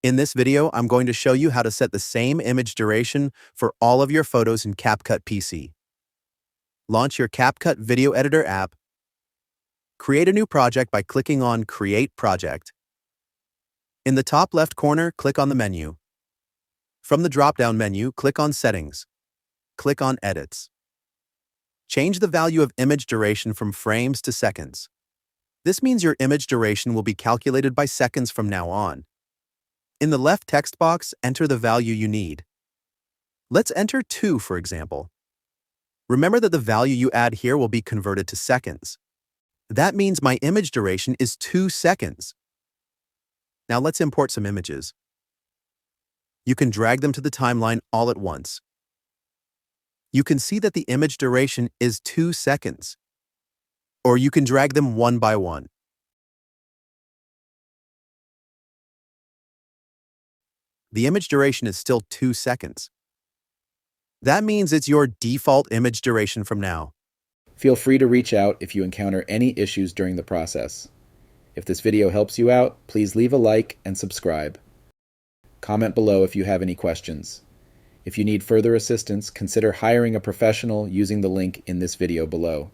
In this video, I'm going to show you how to set the same image duration for all of your photos in CapCut PC. Launch your CapCut Video Editor app. Create a new project by clicking on Create Project. In the top left corner, click on the menu. From the drop-down menu, click on Settings. Click on Edits. Change the value of image duration from frames to seconds. This means your image duration will be calculated by seconds from now on. In the left text box, enter the value you need. Let's enter 2, for example. Remember that the value you add here will be converted to seconds. That means my image duration is 2 seconds. Now let's import some images. You can drag them to the timeline all at once. You can see that the image duration is 2 seconds. Or you can drag them one by one. The image duration is still 2 seconds. That means it's your default image duration from now. Feel free to reach out if you encounter any issues during the process. If this video helps you out, please leave a like and subscribe. Comment below if you have any questions. If you need further assistance, consider hiring a professional using the link in this video below.